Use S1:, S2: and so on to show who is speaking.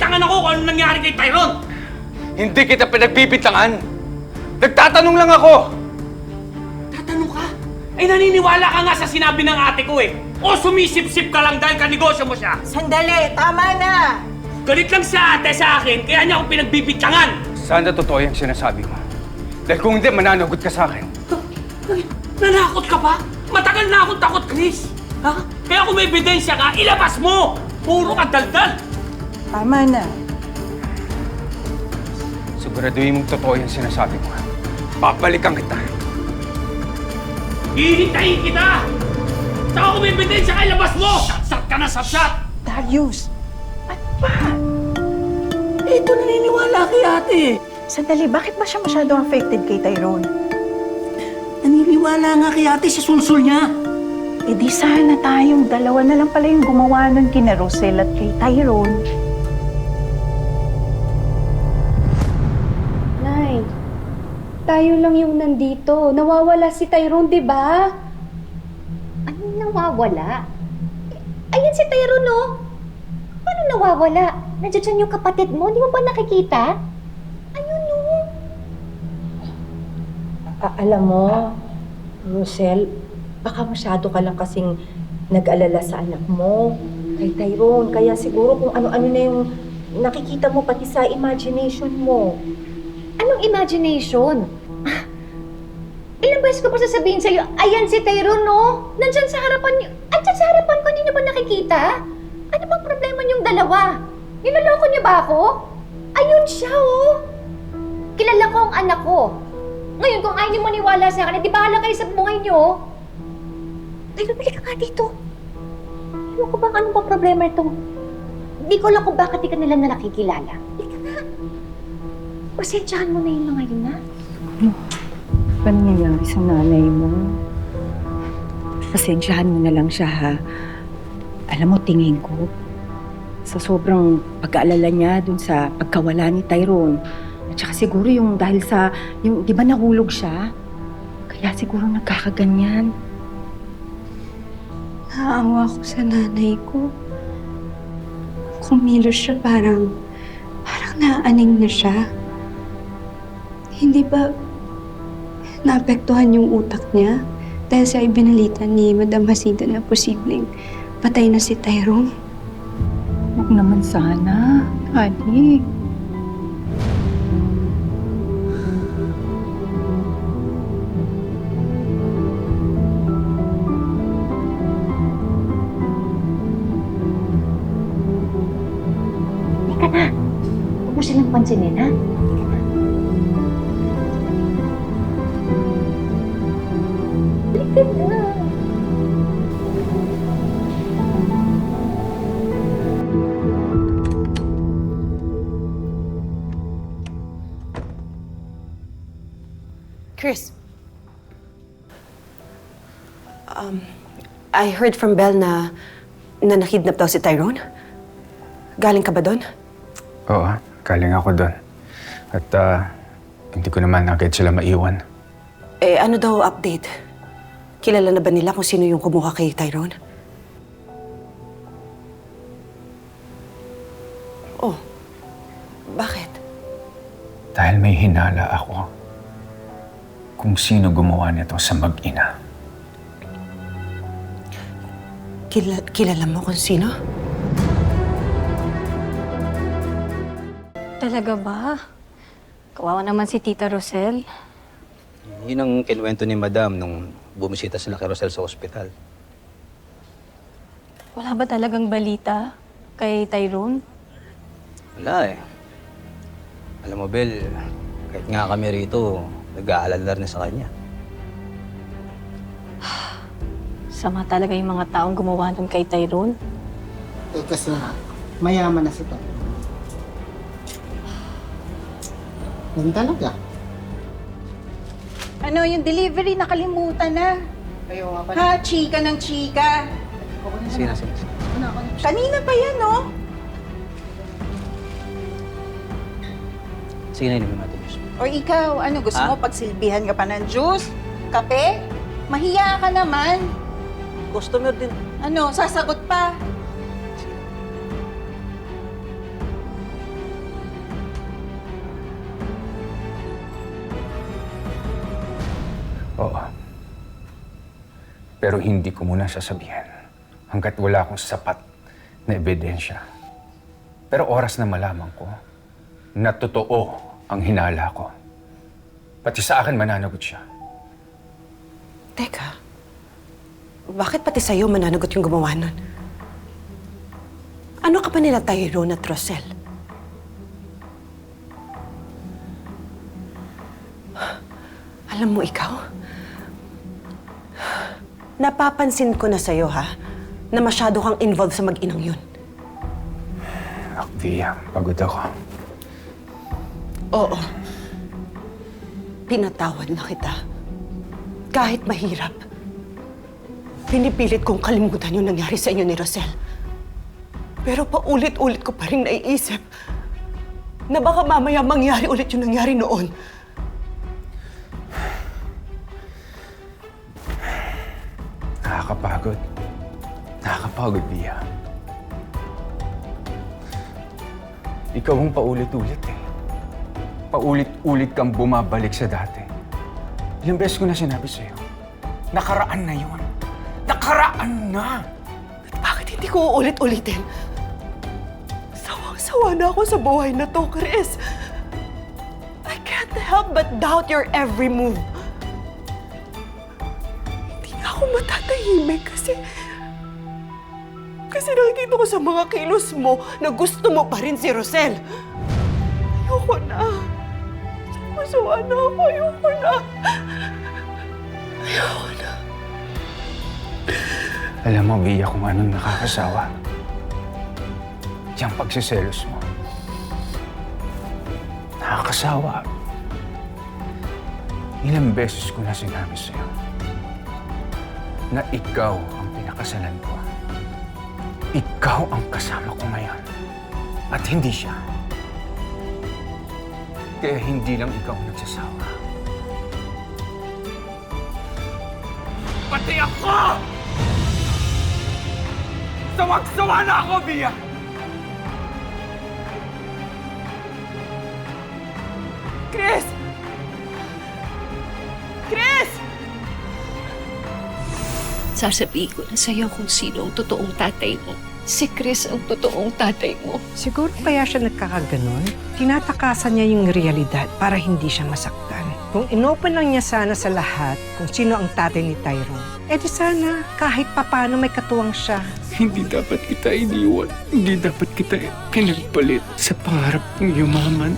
S1: pinagbibintangan ako kung ano nangyari kay Tyrone!
S2: Hindi kita pinagbibintangan! Nagtatanong lang ako!
S1: Tatanong ka? Ay naniniwala ka nga sa sinabi ng ate ko eh! O sumisip-sip ka lang dahil kanegosyo mo siya!
S3: Sandali! Tama na!
S1: Galit lang sa ate sa akin, kaya niya ako pinagbibintangan!
S2: Sana totoo yung sinasabi mo. Dahil kung hindi, mananagot ka sa akin.
S1: Ay, nanakot ka pa? Matagal na akong takot, Chris! Ha? Kaya kung may ebidensya ka, ilabas mo! Puro ka daldal!
S3: Tama na.
S2: Siguraduhin mong totoo yung sinasabi mo. Babalikan kita.
S1: Hihintayin kita! Saka kung may ebidensya ka, ilabas mo! Sapsat ka na, sapsat!
S3: Darius! Ano ba?
S1: Ito naniniwala kay ate.
S3: Sandali, bakit ba siya masyadong affected kay Tyrone?
S1: Naniniwala nga kay ate sa sulsul niya.
S3: Eh di sana tayong dalawa na lang pala yung gumawa nun kina Rosel at kay Tyrone.
S4: Nay, tayo lang yung nandito. Nawawala si Tyrone, di ba?
S5: Anong nawawala? Ayan si Tyrone, oh. Paano nawawala? Nandiyan dyan yung kapatid mo. Di mo ba nakikita? Ayun, oh.
S6: Alam mo, Rosel, baka masyado ka lang kasing nag-alala sa anak mo, kay Tyrone. Kaya siguro kung ano-ano na yung nakikita mo pati sa imagination mo.
S5: Anong imagination? Ilang beses ko pa sasabihin sa'yo, ayan si Tyrone, no? Nandyan sa harapan niyo. Andyan sa harapan ko, hindi niyo ba nakikita? Ano bang problema niyong dalawa? Niloloko niyo ba ako? Ayun siya, oh. Kilala ko ang anak ko. Ngayon, kung ayaw niyo maniwala sa akin, di bahala kayo sa buhay niyo. Ay, lumili ka nga dito. Ewan ko ba anong bang problema ito? Hindi ko alam kung bakit di ka nila na nakikilala. Hindi ka nga. Pasensyahan mo na yung mga yun, ha?
S6: Ano nangyayari sa nanay mo? Pasensyahan mo na lang siya, ha? Alam mo, tingin ko, sa sobrang pag-aalala niya dun sa pagkawala ni Tyrone, at saka siguro yung dahil sa, yung, di ba nahulog siya? Kaya siguro nagkakaganyan.
S4: Naawa ko sa nanay ko. Kumilos siya parang naaning na siya. Hindi ba naapektuhan yung utak niya dahil sa ibinalita ni Madam Jacinta na posibleng patay na si Tyrone?
S6: Huwag naman sana, honey.
S5: Teka na. Huwag mo silang pansinin, ha? Halika na.
S7: Chris. I heard from Belle na nakidnap daw si Tyrone. Galing ka ba doon?
S2: Oo, galing ako doon. At hindi ko naman agad sila maiwan.
S7: Eh, ano daw update? Kilala na ba nila kung sino yung kumuha kay Tyrone? Oh, bakit?
S2: Dahil may hinala ako kung sino gumawa nito sa mag-ina.
S7: Kilala mo kung sino?
S4: Talaga ba? Kawawa naman si Tita Rosel.
S8: Yun ang kinuwento ni Madam nung bumisita sila kay Rosel sa ospital.
S4: Wala ba talagang balita kay Tyrone?
S8: Wala eh. Alam mo, Bel, kahit nga kami rito, nag-aalala rin sa kanya.
S4: Sama talaga yung mga taong gumawa nun kay Tyrone.
S9: Eh kasi mayaman na si Tyrone. Yan talaga.
S3: Ano, yung delivery nakalimutan na.
S9: Kayo nga pala.
S3: Ha, chika ng chika.
S8: Sige na, sige.
S3: Kanina pa yan, no?
S8: Sige na, inumin natin, Diyos.
S3: O ikaw, ano, gusto
S8: Ha?
S3: mo pagsilbihan ka pa ng juice? Kape? Mahiya ka naman.
S8: Customer din.
S3: Ano, sasagot pa.
S2: Oo. Pero hindi ko muna sasabihin hanggat wala akong sapat na ebidensya. Pero oras na malaman ko na totoo ang hinala ko, pati sa akin mananagot siya.
S7: Teka, bakit pati sa'yo mananagot yung gumawa nun? Ano ka pa nila Tyrone at Rosel? Alam mo ikaw, napapansin ko na sa'yo ha, na masyado kang involved sa mag-inang yun.
S2: Via, pagod ako.
S7: Oo. Pinatawad na kita. Kahit mahirap. Pinipilit kong kalimutan yung nangyari sa inyo ni Rosel. Pero paulit-ulit ko pa rin naiisip na baka mamaya mangyari ulit yung nangyari noon.
S2: Nakakapagod. Nakakapagod, Via. Ikaw ang paulit-ulit eh. Paulit-ulit kang bumabalik sa dati. Ilang beses ko na sinabi sa'yo, nakaraan na yun. Nakaraan na!
S7: At bakit hindi ko uulit-ulitin? Sawang-sawa na ako sa buhay na to, Chris. I can't help but doubt your every move. Hindi na ako matatahimik kasi nakikita ko sa mga kilos mo na gusto mo pa rin si Rosel. Ayoko na. Sawa na ako. Ayoko na. Ayoko na.
S2: Alam mo, Via, kung anong nakakasawa. Yung pagsiselos mo. Nakakasawa. Ilang beses ko na sinabi sa'yo na ikaw ang pinakasalan ko. Ikaw ang kasama ko ngayon. At hindi siya. Kaya hindi lang ikaw nagsasawa.
S1: Pati ako! Sawag-sawa na ako, Via!
S7: Chris! Chris!
S10: Sasabihin ko na sa'yo kung sino ang totoong tatay mo. Si Chris ang totoong tatay mo.
S11: Siguro kaya siya nagkakaganon. Tinatakasan niya yung realidad para hindi siya masaktan. Kung inopen lang niya sana sa lahat kung sino ang tatay ni Tyrone, di sana kahit papano may katuwang siya.
S2: Hindi dapat kita iniwan. Hindi dapat kita pinagpalit sa pangarap ng yumaman.